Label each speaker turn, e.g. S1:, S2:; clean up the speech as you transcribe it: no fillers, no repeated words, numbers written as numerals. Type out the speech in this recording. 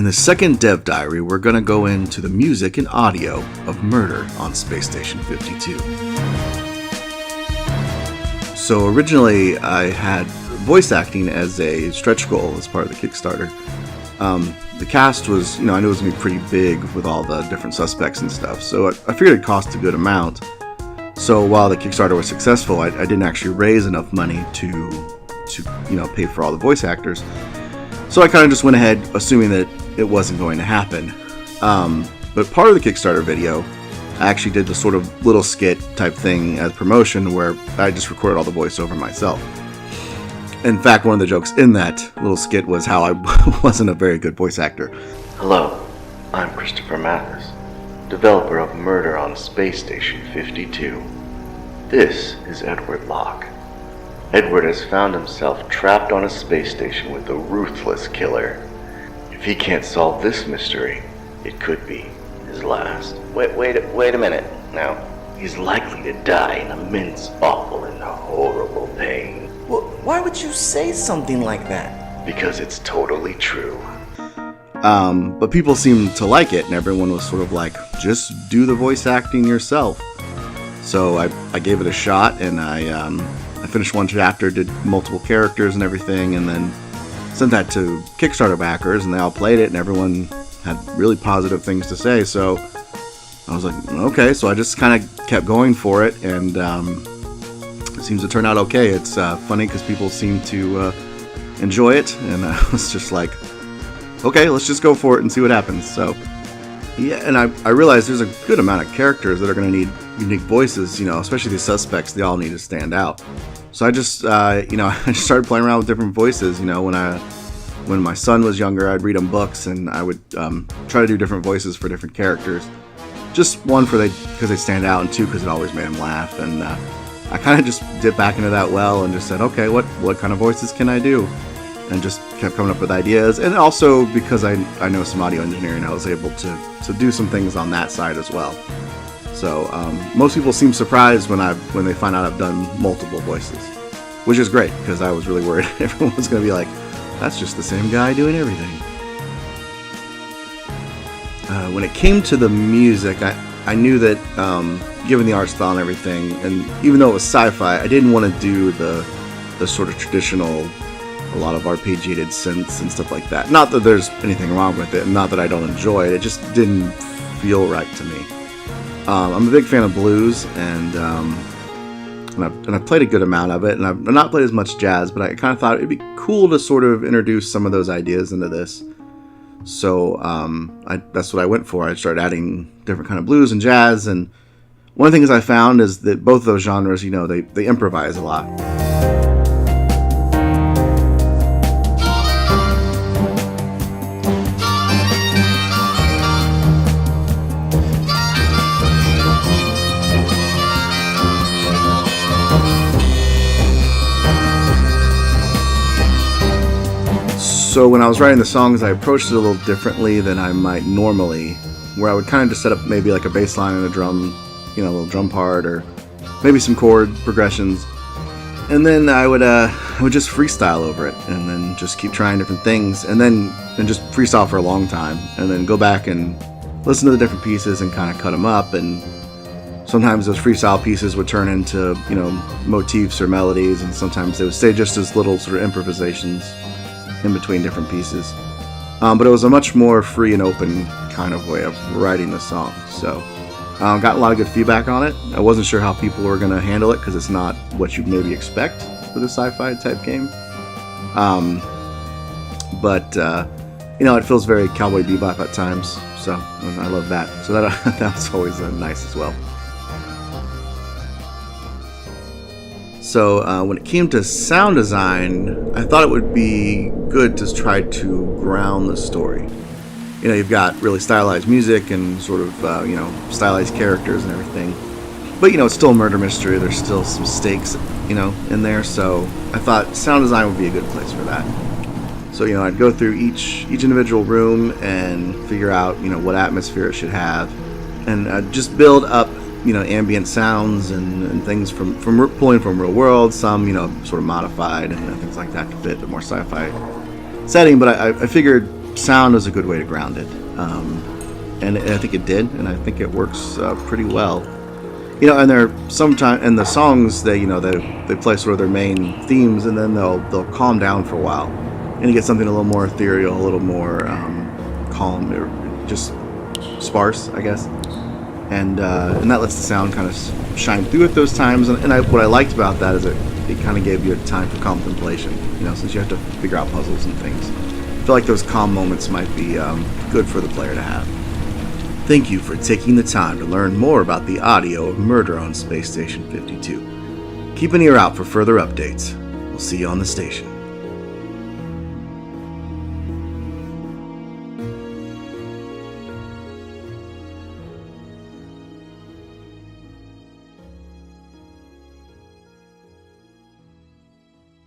S1: In the second dev diary, we're going to go into the music and audio of Murder on Space Station 52. So originally I had voice acting as a stretch goal as part of the Kickstarter. The cast was, I knew it was going to be pretty big with all the different suspects and stuff, so I figured it cost a good amount. So while the Kickstarter was successful, I didn't actually raise enough money to pay for all the voice actors. So I kind of just went ahead assuming that it wasn't going to happen. But part of the Kickstarter video, I actually did the sort of little skit type thing as promotion where I just recorded all the voiceover myself. In fact, one of the jokes in that little skit was how I wasn't a very good voice actor.
S2: Hello, I'm Christopher Mathis, developer of Murder on Space Station 52. This is Edward Locke. Edward has found himself trapped on a space station with a ruthless killer. If he can't solve this mystery, it could be his last. Wait a minute now. He's likely to die in immense, awful, and horrible pain.
S3: Well, why would you say something like that?
S2: Because it's totally true.
S1: But people seemed to like it, and everyone was sort of like, just do the voice acting yourself. So I gave it a shot, and I finished one chapter, did multiple characters and everything, and then sent that to Kickstarter backers, and they all played it, and everyone had really positive things to say. So I was like, okay, so I just kind of kept going for it, and it seems to turn out okay. It's funny because people seem to enjoy it, and I was just like, okay, let's just go for it and see what happens. So yeah, and I realized there's a good amount of characters that are going to need unique voices, especially these suspects. They all need to stand out. So I just, I just started playing around with different voices. When my son was younger, I'd read him books, and I would try to do different voices for different characters. Just one because they stand out, and two because it always made him laugh. And I kind of just dipped back into that well and just said, okay, what kind of voices can I do? And just kept coming up with ideas. And also because I know some audio engineering, I was able to do some things on that side as well. So most people seem surprised when they find out I've done multiple voices, which is great because I was really worried everyone was going to be like, that's just the same guy doing everything. When it came to the music, I knew that given the art style and everything, and even though it was sci-fi, I didn't want to do the sort of traditional, a lot of arpeggiated synths and stuff like that. Not that there's anything wrong with it, and not that I don't enjoy it. It just didn't feel right to me. I'm a big fan of blues, and I've played a good amount of it, and I've not played as much jazz, but I kind of thought it'd be cool to sort of introduce some of those ideas into this. So that's what I went for. I started adding different kind of blues and jazz, and one of the things I found is that both of those genres, they improvise a lot. So when I was writing the songs, I approached it a little differently than I might normally, where I would kind of just set up maybe like a bass line and a drum, a little drum part, or maybe some chord progressions. And then I would just freestyle over it, and then just keep trying different things, and just freestyle for a long time, and then go back and listen to the different pieces and kind of cut them up. And sometimes those freestyle pieces would turn into, motifs or melodies, and sometimes they would stay just as little sort of improvisations in between different pieces. But it was a much more free and open kind of way of writing the song. So got a lot of good feedback on it. I wasn't sure how people were going to handle it because it's not what you'd maybe expect with a sci-fi type game. But it feels very Cowboy Bebop at times. So and I love that. So that was always nice as well. So when it came to sound design, I thought it would be good to try to ground the story. You've got really stylized music and sort of, stylized characters and everything. But, it's still a murder mystery. There's still some stakes, in there. So I thought sound design would be a good place for that. So, I'd go through each individual room and figure out, what atmosphere it should have. And I'd just build up ambient sounds and things from pulling from real world, some, sort of modified and things like that to fit the more sci-fi setting. But I figured sound is a good way to ground it. And I think it did, and I think it works pretty well. And there are sometimes, and the songs, they play sort of their main themes, and then they'll calm down for a while, and you get something a little more ethereal, a little more calm, or just sparse, I guess. And that lets the sound kind of shine through at those times. And what I liked about that is it kind of gave you a time for contemplation. Since you have to figure out puzzles and things, I feel like those calm moments might be good for the player to have. Thank you for taking the time to learn more about the audio of Murder on Space Station 52. Keep an ear out for further updates. We'll see you on the station.